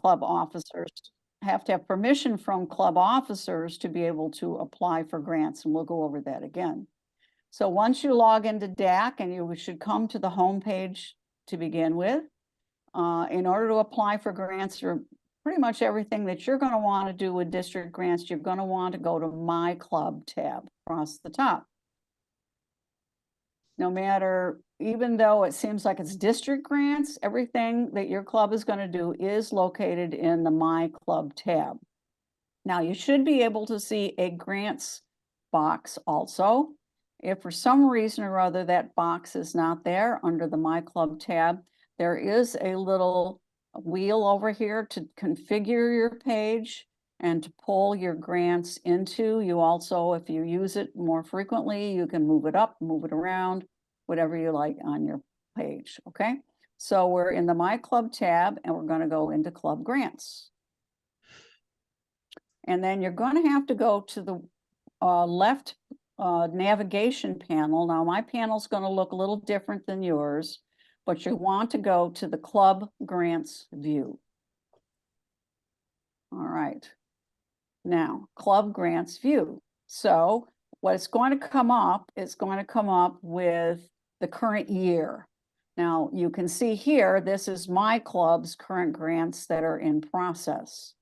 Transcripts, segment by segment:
club officers, have to have permission from club officers to be able to apply for grants, and we'll go over that again. So once you log into DAC, and you should come to the home page to begin with, in order to apply for grants or pretty much everything that you're going to want to do with district grants, you're going to want to go to My Club tab across the top. No matter, even though it seems like it's district grants, everything that your club is going to do is located in the My Club tab. Now, you should be able to see a grants box also. If for some reason or other that box is not there under the My Club tab, there is a little wheel over here to configure your page and to pull your grants into. You also, if you use it more frequently, you can move it up, move it around, whatever you like on your page, okay? So we're in the My Club tab, and we're going to go into Club Grants. And then you're going to have to go to the left navigation panel. Now, my panel is going to look a little different than yours, but you want to go to the Club Grants view. All right. Now, Club Grants view. So what's going to come up is going to come up with the current year. Now, you can see here, this is my club's current grants that are in process.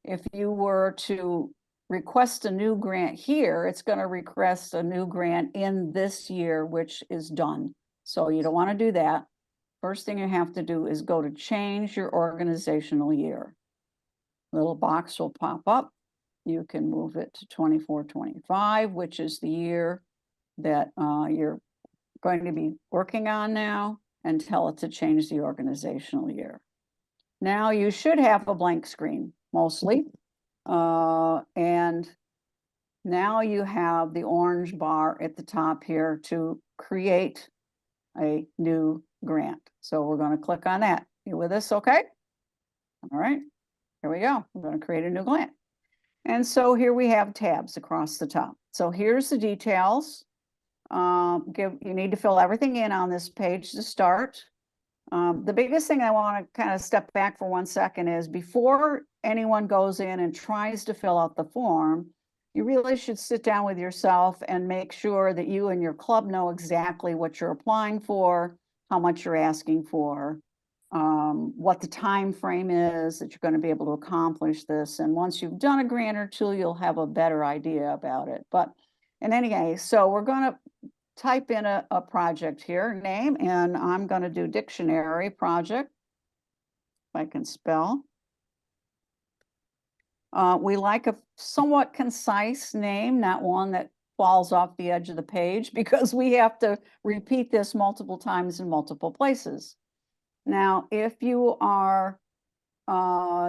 If you were to request a new grant here, it's going to request a new grant in this year, which is done. So you don't want to do that. First thing you have to do is go to change your organizational year. Little box will pop up. You can move it to 24-25, which is the year that you're going to be working on now, and tell it to change the organizational year. Now you should have a blank screen, mostly. And now you have the orange bar at the top here to create a new grant. So we're going to click on that. You with us? Okay. All right. Here we go. We're going to create a new grant. And so here we have tabs across the top. So here's the details. You need to fill everything in on this page to start. The biggest thing I want to kind of step back for 1 second is before anyone goes in and tries to fill out the form, you really should sit down with yourself and make sure that you and your club know exactly what you're applying for, how much you're asking for, what the time frame is that you're going to be able to accomplish this. And once you've done a grant or two, you'll have a better idea about it. But in any case, so we're going to type in a project here, name, and I'm going to do dictionary project, if I can spell. We like a somewhat concise name, not one that falls off the edge of the page, because we have to repeat this multiple times in multiple places. Now, if you are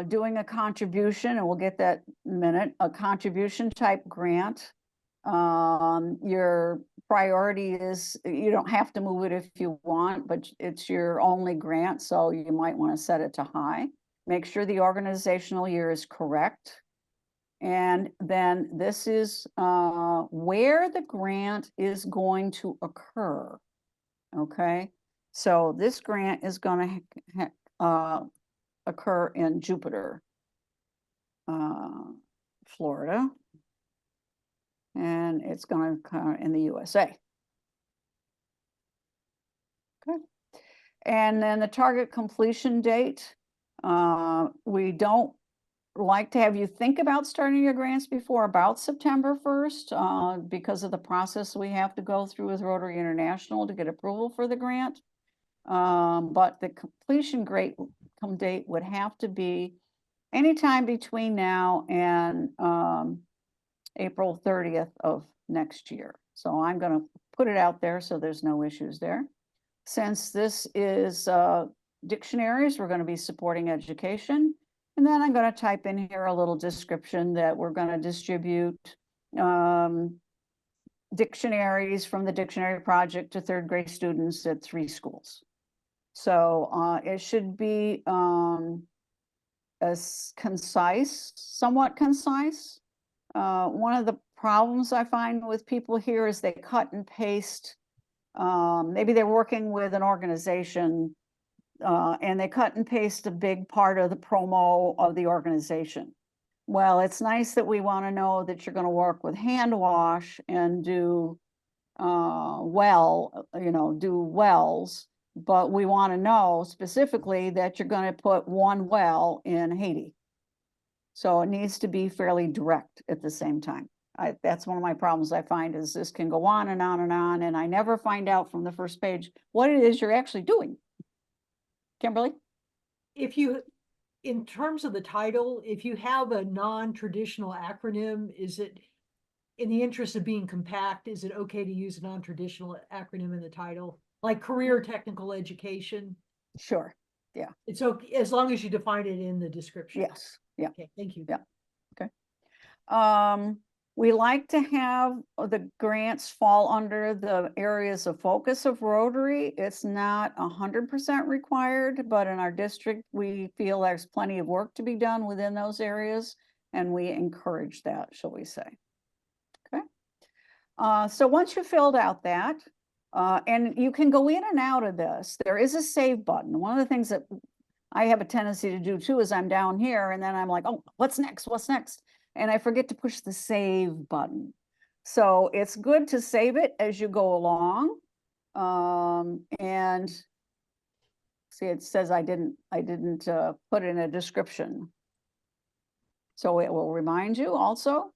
doing a contribution, and we'll get that in a minute, a contribution type grant, your priority is, you don't have to move it if you want, but it's your only grant, so you might want to set it to high. Make sure the organizational year is correct. And then this is where the grant is going to occur. Okay, so this grant is going to occur in Jupiter, Florida. And it's going to come in the USA. Okay. And then the target completion date. We don't like to have you think about starting your grants before about September 1st because of the process we have to go through with Rotary International to get approval for the grant. But the completion date would have to be anytime between now and April 30th of next year. So I'm going to put it out there so there's no issues there. Since this is dictionaries, we're going to be supporting education. And then I'm going to type in here a little description that we're going to distribute dictionaries from the dictionary project to third grade students at 3 schools. So it should be as concise, somewhat concise. One of the problems I find with people here is they cut and paste. Maybe they're working with an organization and they cut and paste a big part of the promo of the organization. Well, it's nice that we want to know that you're going to work with hand wash and do do wells, but we want to know specifically that you're going to put one well in Haiti. So it needs to be fairly direct at the same time. That's one of my problems I find is this can go on and on and on, and I never find out from the first page what it is you're actually doing. Kimberly? If you, in terms of the title, if you have a non-traditional acronym, is it, in the interest of being compact, is it okay to use a non-traditional acronym in the title? Like career technical education? Sure, yeah. It's okay, as long as you define it in the description. Yes, yeah. Okay, thank you. Yeah, okay. We like to have the grants fall under the areas of focus of Rotary. It's not 100% required, but in our district, we feel there's plenty of work to be done within those areas, and we encourage that, shall we say. Okay. So once you filled out that, and you can go in and out of this, there is a save button. One of the things that I have a tendency to do too is I'm down here and then I'm like, oh, what's next? What's next? And I forget to push the save button. So it's good to save it as you go along. And see, it says I didn't put in a description. So it will remind you also.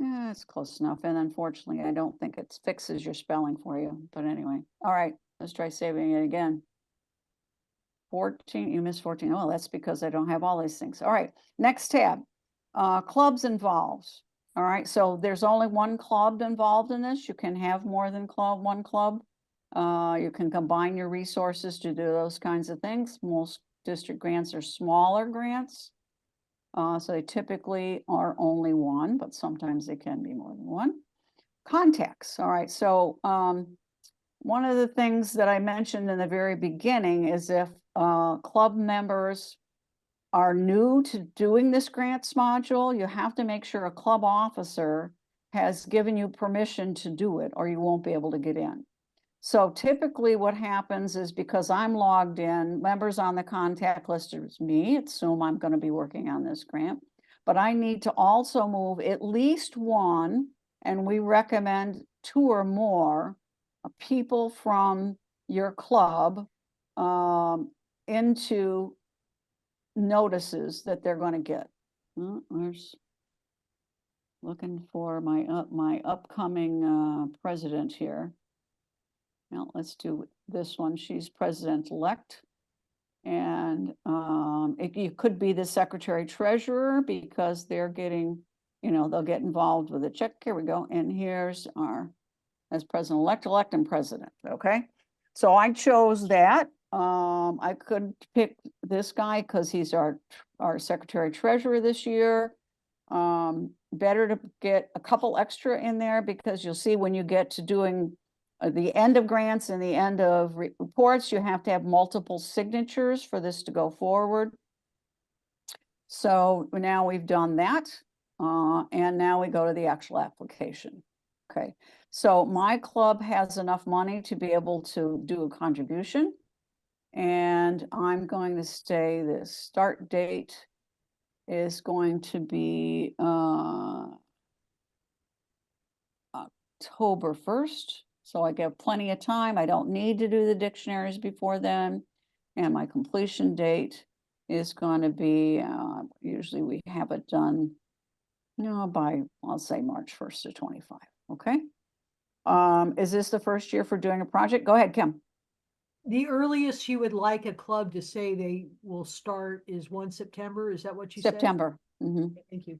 Yeah, it's close enough. And unfortunately, I don't think it fixes your spelling for you. But anyway, all right, let's try saving it again. 14, you missed 14. Oh, that's because I don't have all these things. All right, next tab, clubs involved. All right, so there's only one club involved in this. You can have more than one club. You can combine your resources to do those kinds of things. Most district grants are smaller grants. So they typically are only one, but sometimes they can be more than one. Contacts, all right, so one of the things that I mentioned in the very beginning is if club members are new to doing this grants module, you have to make sure a club officer has given you permission to do it, or you won't be able to get in. So typically what happens is because I'm logged in, members on the contact list is me, assume I'm going to be working on this grant, but I need to also move at least one, and we recommend 2 or more people from your club into notices that they're going to get. There's looking for my upcoming president here. Now let's do this one. She's president-elect. And it could be the secretary treasurer because they're getting, they'll get involved with a check. Here we go. And here's our, as president-elect and president, okay? So I chose that. I could pick this guy because he's our secretary treasurer this year. Better to get a couple extra in there because you'll see when you get to doing the end of grants and the end of reports, you have to have multiple signatures for this to go forward. So now we've done that. And now we go to the actual application. Okay, so my club has enough money to be able to do a contribution. And I'm going to say the start date is going to be October 1st. So I get plenty of time. I don't need to do the dictionaries before then. And my completion date is going to be, usually we have it done, by, I'll say March 1st to 25, okay? Is this the first year for doing a project? Go ahead, Kim. The earliest you would like a club to say they will start is 1 September. Is that what you said? September. Mm-hmm. Okay, thank you.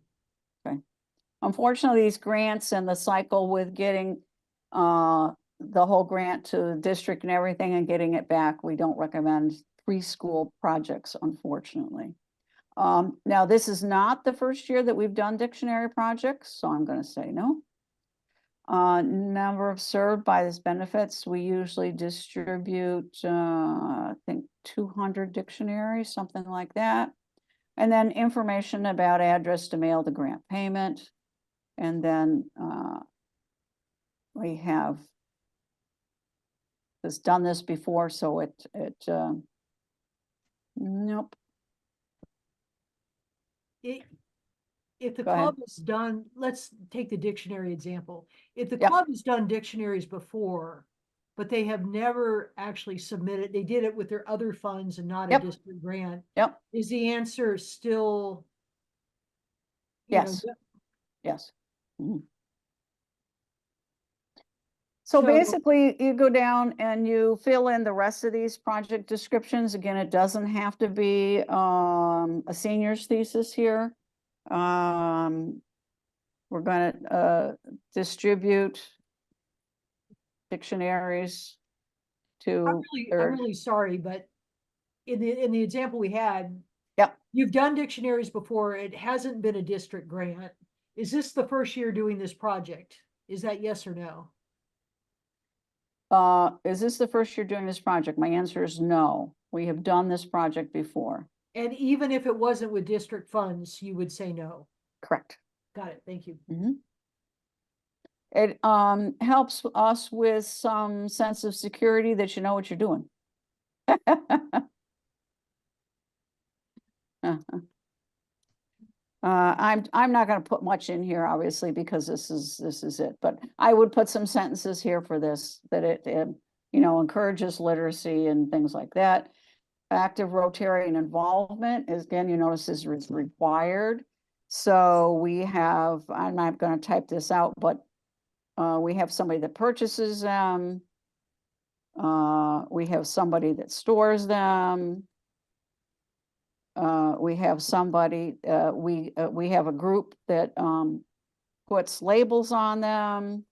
Okay. Unfortunately, these grants and the cycle with getting the whole grant to the district and everything and getting it back, we don't recommend preschool projects, unfortunately. Now, this is not the first year that we've done dictionary projects, so I'm going to say no. Number of served by this benefits, we usually distribute, I think 200 dictionaries, something like that. And then information about address to mail the grant payment. And then we have done this before, so nope. If the Go ahead. club has done, let's take the dictionary example. If the Yep. club has done dictionaries before, but they have never actually submitted, they did it with their other funds and not a Yep. district grant. Yep. Is the answer still? You know, Yes. Yes. Mhm. So So- basically, you go down and you fill in the rest of these project descriptions. Again, it doesn't have to be a senior's thesis here. We're gonna distribute dictionaries to I'm really sorry, but in the example we had, Yep. you've done dictionaries before. It hasn't been a district grant. Is this the first year doing this project? Is that yes or no? Is this the first year doing this project? My answer is no. We have done this project before. And even if it wasn't with district funds, you would say no. Correct. Got it. Thank you. It helps us with some sense of security that you know what you're doing. I'm not gonna put much in here, obviously, because this is it, but I would put some sentences here for this, that it you know, encourages literacy and things like that. Active Rotarian involvement is, again, you notice is required. So we have, I'm not gonna type this out, but we have somebody that purchases them. We have somebody that stores them. We have somebody, we have a group that puts labels on them.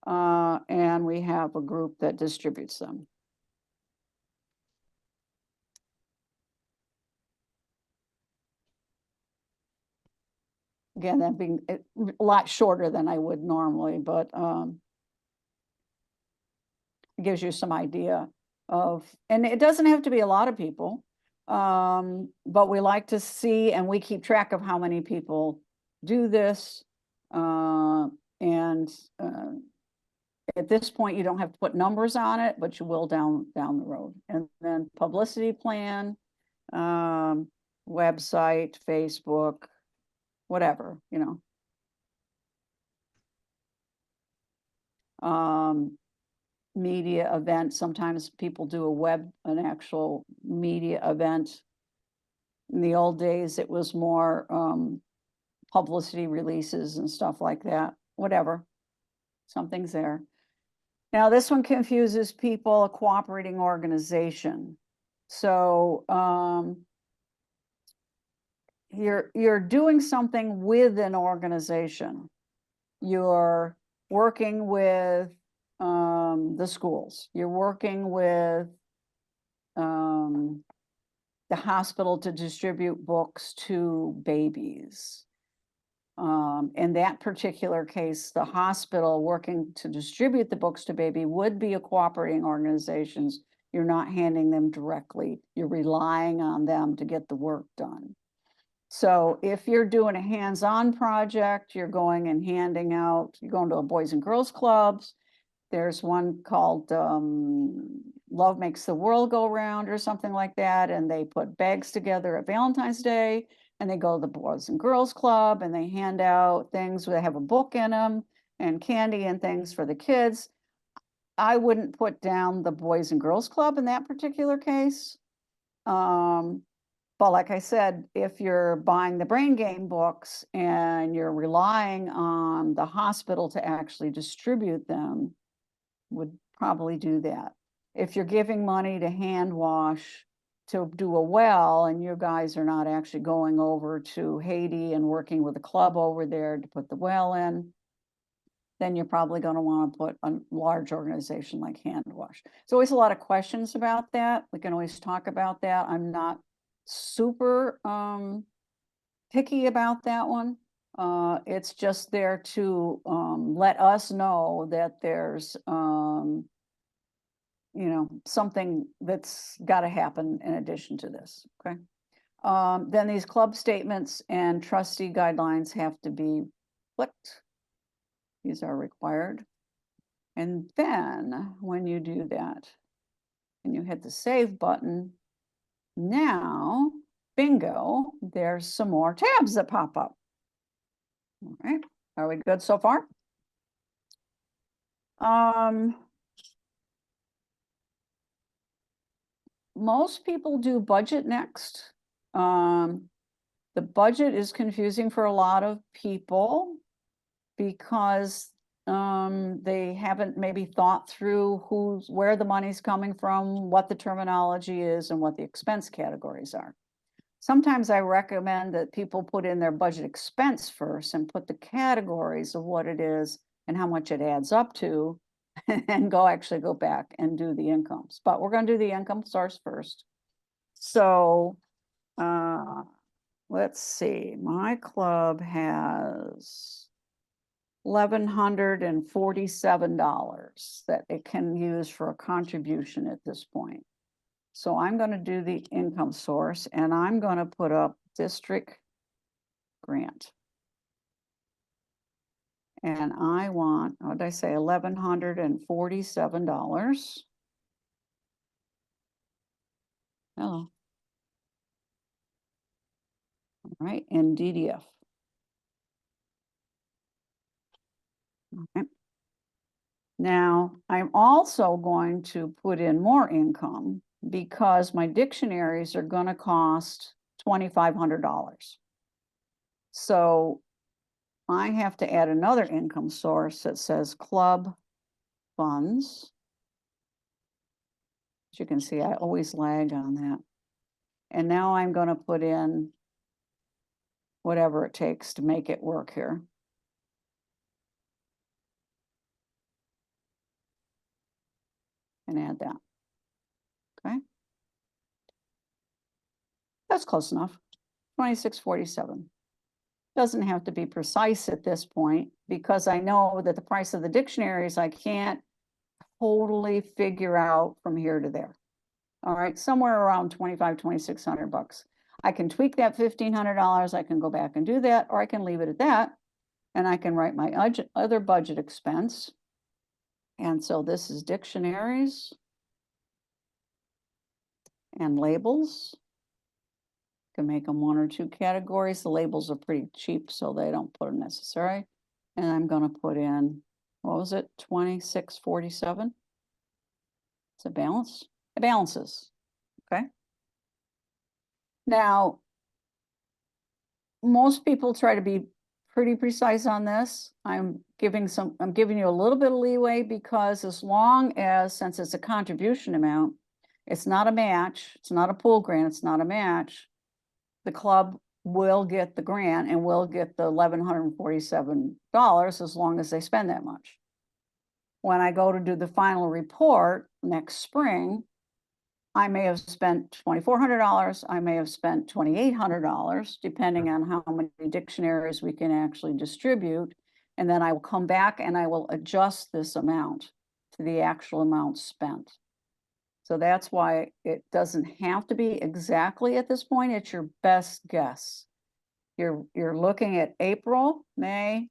And we have a group that distributes them. Again, that being a lot shorter than I would normally, but it gives you some idea of, and it doesn't have to be a lot of people. But we like to see, and we keep track of how many people do this. And at this point, you don't have to put numbers on it, but you will down the road. And then publicity plan, website, Facebook, whatever, you know. Media event, sometimes people do an actual media event. In the old days, it was more publicity releases and stuff like that, whatever. Something's there. Now, this one confuses people, a cooperating organization. So you're doing something with an organization. You're working with the schools. You're working with the hospital to distribute books to babies. In that particular case, the hospital working to distribute the books to baby would be a cooperating organizations. You're not handing them directly. You're relying on them to get the work done. So if you're doing a hands-on project, you're going and handing out, you're going to a Boys and Girls Clubs. There's one called Love Makes the World Go Round or something like that. And they put bags together at Valentine's Day and they go to the Boys and Girls Club and they hand out things where they have a book in them and candy and things for the kids. I wouldn't put down the Boys and Girls Club in that particular case. But like I said, if you're buying the brain game books and you're relying on the hospital to actually distribute them, would probably do that. If you're giving money to hand wash to do a well and you guys are not actually going over to Haiti and working with a club over there to put the well in, then you're probably going to want to put a large organization like hand wash. There's always a lot of questions about that. We can always talk about that. I'm not super picky about that one. It's just there to let us know that there's you know, something that's got to happen in addition to this. Okay. Then these club statements and trustee guidelines have to be clicked. These are required. And then when you do that, and you hit the save button, now, bingo, there's some more tabs that pop up. All right, are we good so far? Most people do budget next. The budget is confusing for a lot of people because they haven't maybe thought through where the money's coming from, what the terminology is, and what the expense categories are. Sometimes I recommend that people put in their budget expense first and put the categories of what it is and how much it adds up to, and actually go back and do the incomes. But we're going to do the income source first. So let's see, my club has $1,147 that it can use for a contribution at this point. So I'm going to do the income source and I'm going to put up district grant. And I want, what did I say, $1,147. Hello. All right, in DDF. Okay. Now, I'm also going to put in more income because my dictionaries are going to cost $2,500. So I have to add another income source that says club funds. As you can see, I always lag on that. And now I'm going to put in whatever it takes to make it work here. And add that. Okay. That's close enough. 2647. Doesn't have to be precise at this point because I know that the price of the dictionaries I can't totally figure out from here to there. All right, somewhere around $2,600. I can tweak that $1,500. I can go back and do that, or I can leave it at that. And I can write my other budget expense. And so this is dictionaries and labels. Can make them one or two categories. The labels are pretty cheap, so they don't put them necessary. And I'm going to put in, what was it, 2647? It's a balance. It balances. Okay. Now, most people try to be pretty precise on this. I'm giving you a little bit of leeway because as long as, since it's a contribution amount, it's not a match, it's not a pool grant, it's not a match, the club will get the grant and will get the $1,147 as long as they spend that much. When I go to do the final report next spring, I may have spent $2,400, I may have spent $2,800, depending on how many dictionaries we can actually distribute. And then I will come back and I will adjust this amount to the actual amount spent. So that's why it doesn't have to be exactly at this point. It's your best guess. You're looking at April, May,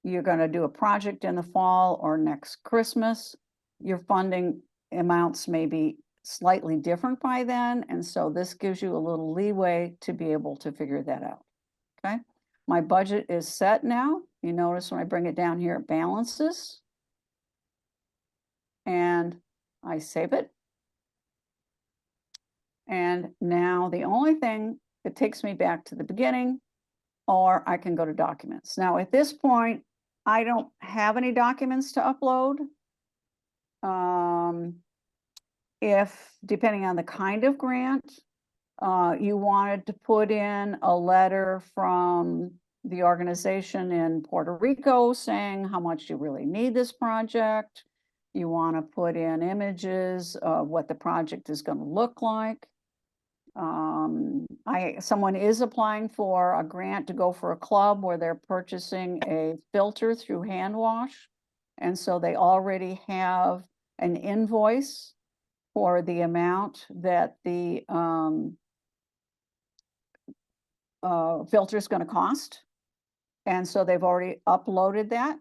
you're going to do a project in the fall or next Christmas. Your funding amounts may be slightly different by then. And so this gives you a little leeway to be able to figure that out. Okay. My budget is set now. You notice when I bring it down here, it balances. And I save it. And now the only thing that takes me back to the beginning, or I can go to documents. Now at this point, I don't have any documents to upload. If, depending on the kind of grant, you wanted to put in a letter from the organization in Puerto Rico saying how much you really need this project. You want to put in images of what the project is going to look like. Someone is applying for a grant to go for a club where they're purchasing a filter through hand wash. And so they already have an invoice for the amount that the filter is going to cost. And so they've already uploaded that.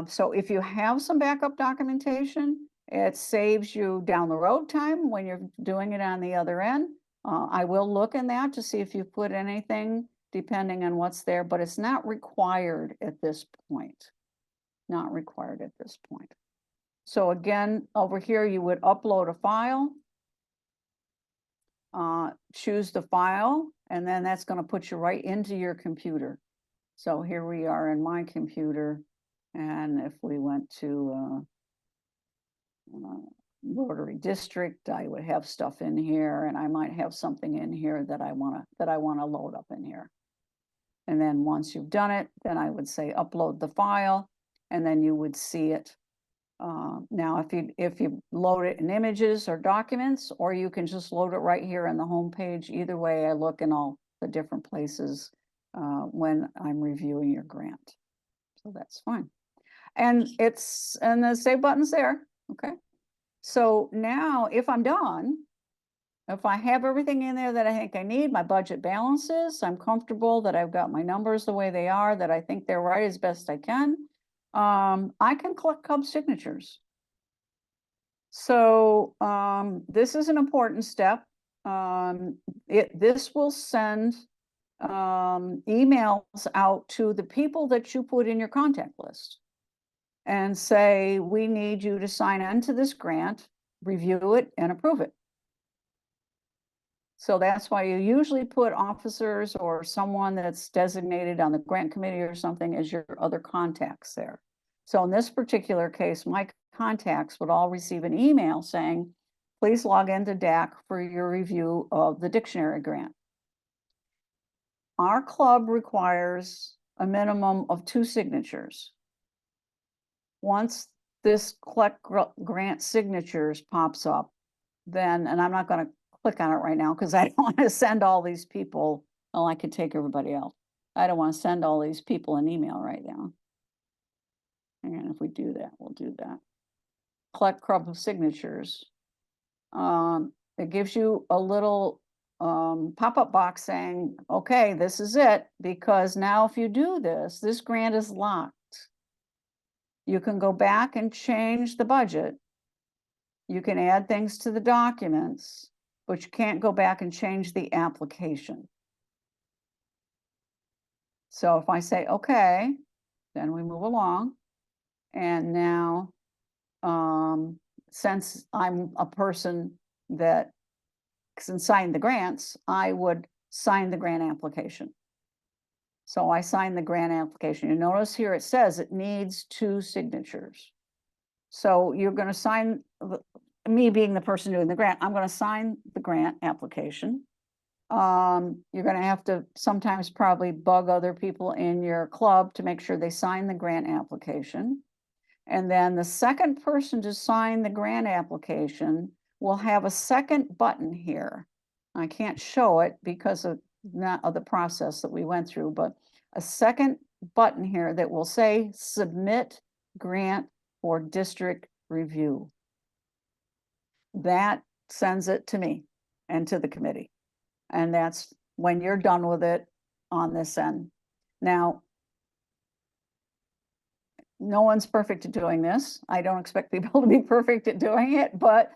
So if you have some backup documentation, it saves you down the road time when you're doing it on the other end. I will look in that to see if you put anything depending on what's there, but it's not required at this point. Not required at this point. So again, over here, you would upload a file, choose the file, and then that's going to put you right into your computer. So here we are in my computer. And if we went to Rotary District, I would have stuff in here, and I might have something in here that I want to load up in here. And then once you've done it, then I would say upload the file, and then you would see it. Now, if you load it in images or documents, or you can just load it right here on the home page. Either way, I look in all the different places when I'm reviewing your grant. So that's fine. And the save button's there, okay? So now if I'm done, if I have everything in there that I think I need, my budget balances, I'm comfortable that I've got my numbers the way they are, that I think they're right as best I can, I can collect Cub signatures. So this is an important step. This will send emails out to the people that you put in your contact list and say, we need you to sign on to this grant, review it, and approve it. So that's why you usually put officers or someone that's designated on the grant committee or something as your other contacts there. So in this particular case, my contacts would all receive an email saying, please log into DAC for your review of the dictionary grant. Our club requires a minimum of 2 signatures. Once this collect grant signatures pops up, then, and I'm not going to click on it right now because I don't want to send all these people. Well, I could take everybody else. I don't want to send all these people an email right now. And if we do that, we'll do that. Collect crop of signatures. It gives you a little pop-up box saying, okay, this is it, because now if you do this, this grant is locked. You can go back and change the budget. You can add things to the documents, but you can't go back and change the application. So if I say, okay, then we move along. And now, since I'm a person that can sign the grants, I would sign the grant application. So I sign the grant application. You notice here it says it needs 2 signatures. So you're going to sign, me being the person doing the grant, I'm going to sign the grant application. You're going to have to sometimes probably bug other people in your club to make sure they sign the grant application. And then the second person to sign the grant application will have a second button here. I can't show it because of the process that we went through, but a second button here that will say submit grant for district review. That sends it to me and to the committee. And that's when you're done with it on this end. Now, no one's perfect at doing this. I don't expect people to be perfect at doing it, but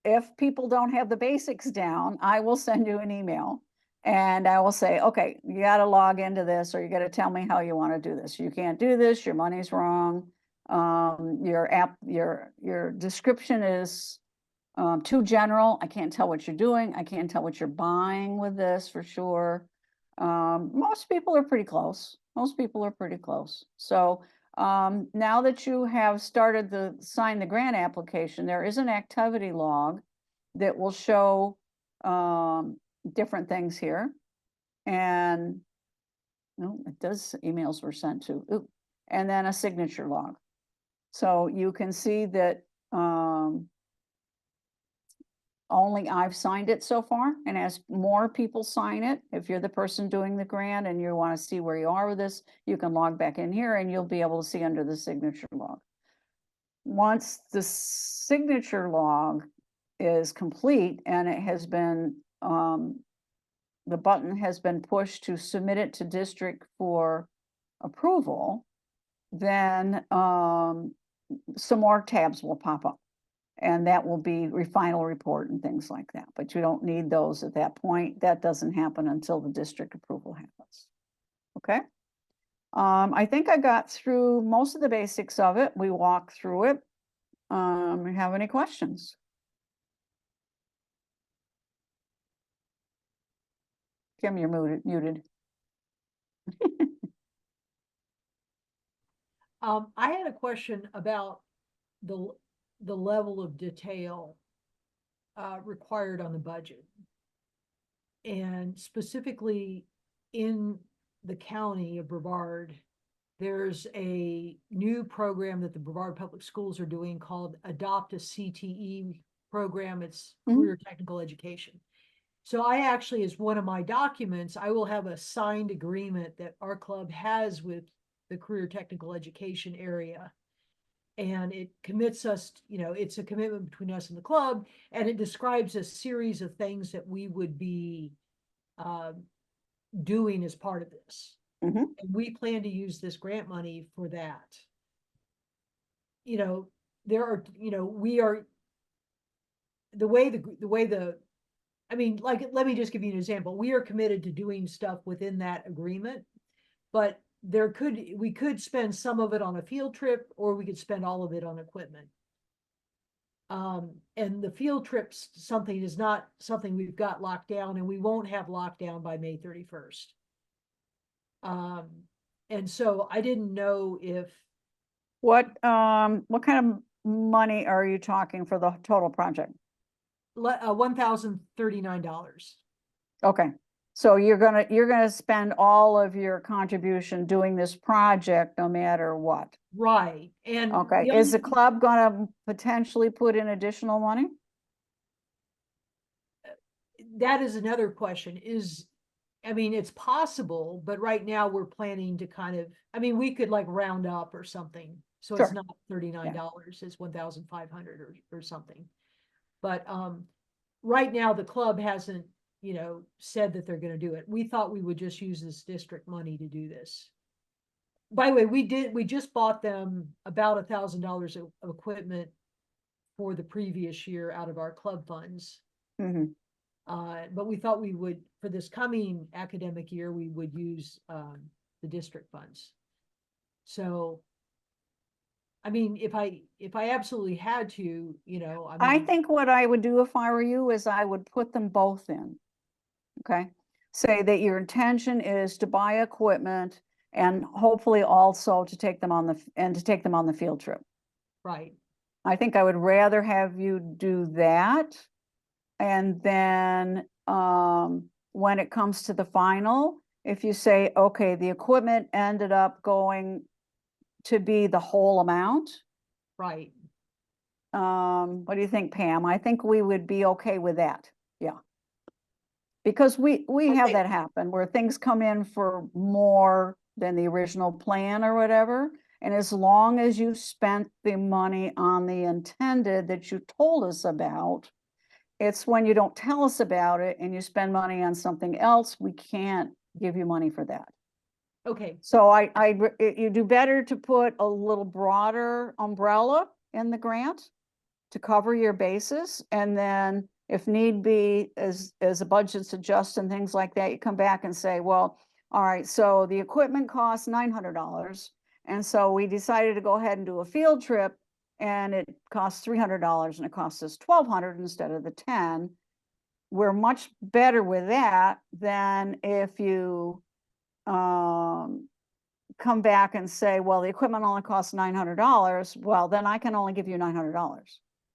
if people don't have the basics down, I will send you an email and I will say, okay, you got to log into this, or you got to tell me how you want to do this. You can't do this. Your money's wrong. Your description is too general. I can't tell what you're doing. I can't tell what you're buying with this for sure. Most people are pretty close. Most people are pretty close. So now that you have started the sign the grant application, there is an activity log that will show different things here. And no, it does, emails were sent to, ooh, and then a signature log. So you can see that only I've signed it so far, and as more people sign it, if you're the person doing the grant and you want to see where you are with this, you can log back in here and you'll be able to see under the signature log. Once the signature log is complete and it has been the button has been pushed to submit it to district for approval, then some more tabs will pop up. And that will be final report and things like that, but you don't need those at that point. That doesn't happen until the district approval happens. Okay. I think I got through most of the basics of it. We walked through it. You have any questions? Kim, you're muted. I had a question about the level of detail required on the budget. And specifically in the county of Brevard, there's a new program that the Brevard Public Schools are doing called Adopt a CTE program. It's career technical education. So I actually, as one of my documents, I will have a signed agreement that our club has with the career technical education area. And it commits us, it's a commitment between us and the club, and it describes a series of things that we would be doing as part of this. And we plan to use this grant money for that. There are, we are, let me just give you an example. We are committed to doing stuff within that agreement, but we could spend some of it on a field trip, or we could spend all of it on equipment. And the field trips is not something we've got locked down, and we won't have locked down by May 31st. And so I didn't know if. What kind of money are you talking for the total project? $1,039. Okay. So you're gonna spend all of your contribution doing this project no matter what. Right. And okay, is the club gonna potentially put in additional money? That is another question. It's possible, but right now we're planning to we could like round up or something. So It's not $39, it's 1,500 or something. But right now the club hasn't said that they're going to do it. We thought we would just use this district money to do this. By the way, we just bought them about $1,000 of equipment for the previous year out of our club funds. But we thought we would, for this coming academic year, we would use the district funds. So, if I absolutely had to, I think what I would do if I were you is I would put them both in. Okay. Say that your intention is to buy equipment and hopefully also to take them on the field trip. Right. I think I would rather have you do that. And then when it comes to the final, if you say, okay, the equipment ended up going to be the whole amount. Right. What do you think, Pam? I think we would be okay with that. Yeah. Because we have that happen where things come in for more than the original plan or whatever. And as long as you spent the money on the intended that you told us about, it's when you don't tell us about it and you spend money on something else, we can't give you money for that. Okay. So you do better to put a little broader umbrella in the grant to cover your bases. And then if need be, as the budgets adjust and things like that, you come back and say, well, all right, so the equipment costs $900. And so we decided to go ahead and do a field trip, and it costs $300 and it costs us $1,200 instead of the $10. We're much better with that than if you come back and say, well, the equipment only costs $900. Well, then I can only give you $900.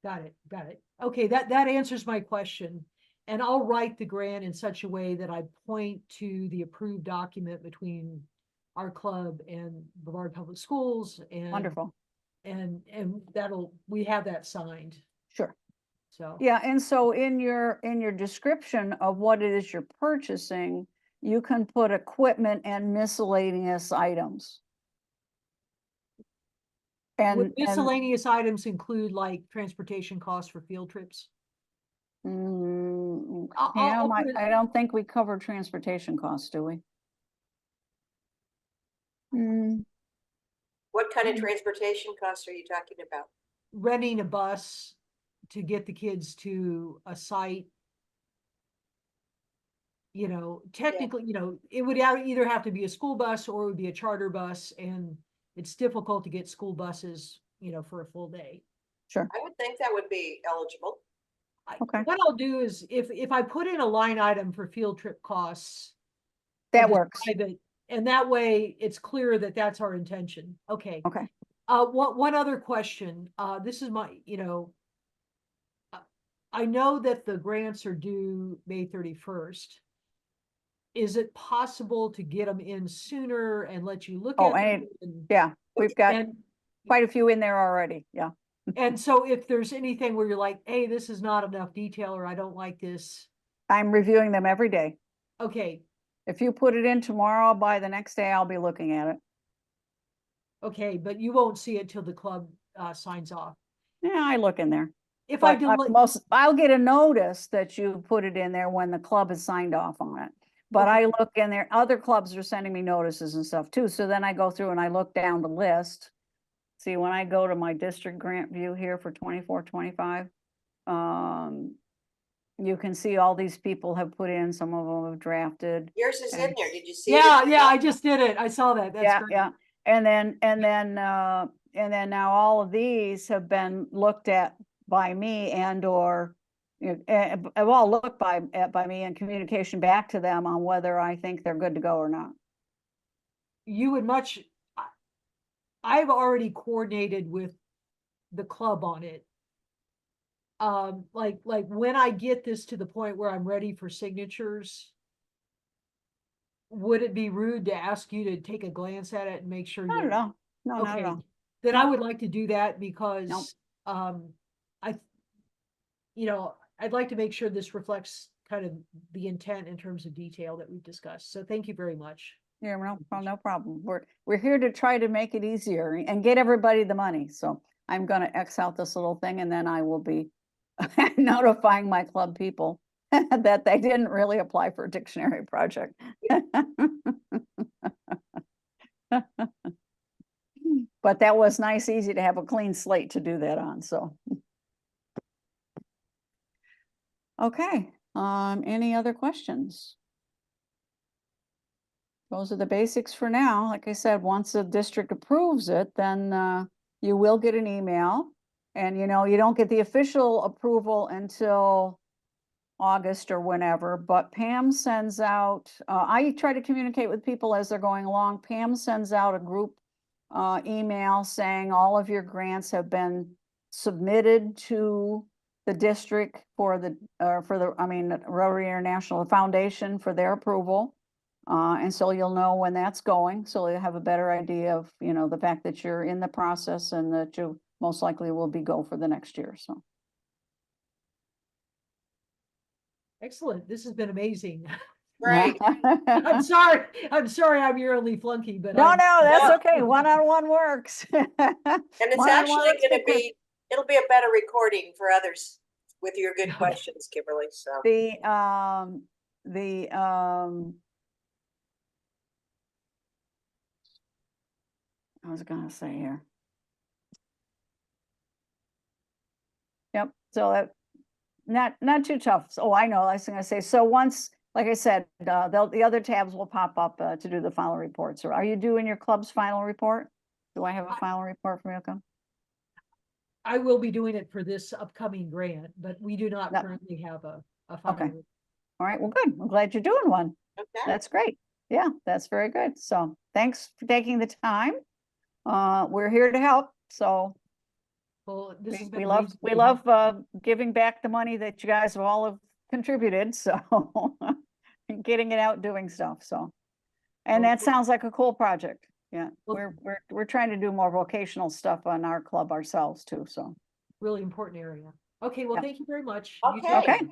Got it. Okay, that answers my question. And I'll write the grant in such a way that I point to the approved document between our club and Brevard Public Schools. And wonderful. And we have that signed. Sure. So yeah, and so in your description of what it is you're purchasing, you can put equipment and miscellaneous items. And miscellaneous items include like transportation costs for field trips. I'll Pam, put it- I don't think we covered transportation costs, do we? Mm, What kind of transportation costs are you talking about? renting a bus to get the kids to a site. You know, technically, you know, it would either have to be a school bus or it would be a charter bus, and it's difficult to get school buses, you know, for a full day. sure, I would think that would be eligible. Okay. What I'll do is if I put in a line item for field trip costs. that I'll works. describe it, and that way it's clear that that's our intention. Okay. Okay, One other question, this is my, you know, I know that the grants are due May 31st. Is it possible to get them in sooner and let you look oh, at them? yeah, we've got And, quite a few in there already, yeah. and so if there's anything where you're like, hey, this is not enough detail, or I don't like this, I'm reviewing them every day. okay, If you put it in tomorrow, by the next day, I'll be looking at it. okay, but you won't see it till the club, signs off. Yeah, I look in there. If I But I- delay, I'll get a notice that you put it in there when the club has signed off on it. But I Okay. look in there, other clubs are sending me notices and stuff too, so then I go through and I look down the list. See, when I go to my district grant view here for 24, 25, you can see all these people have put in, some of them have drafted. Yours is in And- there. Did you see it? yeah, I just did it. I saw that. That's Yeah, great. yeah, and then now all of these have been looked at by me and or have all looked by me and communication back to them on whether I think they're good to go or not. You would much, I've already coordinated with the club on it. Like when I get this to the point where I'm ready for signatures, would it be rude to ask you to take a glance at it and make sure I don't you're, know, no, not at okay, all. then I Nope. would like to do that because, I, you know, I'd like to make sure this reflects kind of the intent in terms of detail that we've discussed. So thank you very much. Yeah, no problem. We're here to try to make it easier and get everybody the money. So I'm gonna X out this little thing and then I will be notifying my club people that they didn't really apply for a dictionary project. But that was nice, easy to have a clean slate to do that on, so. Okay, any other questions? Those are the basics for now. Like I said, once the district approves it, then you will get an email. And you know, you don't get the official approval until August or whenever, but Pam sends out, I try to communicate with people as they're going along. Pam sends out a group email saying all of your grants have been submitted to the district for the, Rotary International Foundation for their approval. And so you'll know when that's going, so you'll have a better idea of, you know, the fact that you're in the process and that you most likely will be go for the next year, so. Excellent. This has been amazing. Right. I'm sorry I'm your only flunky, but No, that's No. okay. One-on-one works. And it's actually gonna be, it'll be a better recording for others with your good questions, Kimberly, so. I was gonna say here. Yep, so that, not too tough. Oh, I know, I was gonna say, so once, like I said, the other tabs will pop up to do the final report. So are you doing your club's final report? Do I have a final report from you? I will be doing it for this upcoming grant, but we do not No. currently have a final. Okay. All right, well, good. I'm glad you're doing one. Okay. That's great. Yeah, that's very good. So thanks for taking the time. We're here to help, so Well, this has we been love, amazing. giving back the money that you guys have all have contributed, so getting it out, doing stuff, so. And Well, that sounds like a cool project. Yeah, Well- we're trying to do more vocational stuff on our club ourselves too, so. Really important area. Okay, well, Yeah. thank you very much. You Okay. take care. Okay,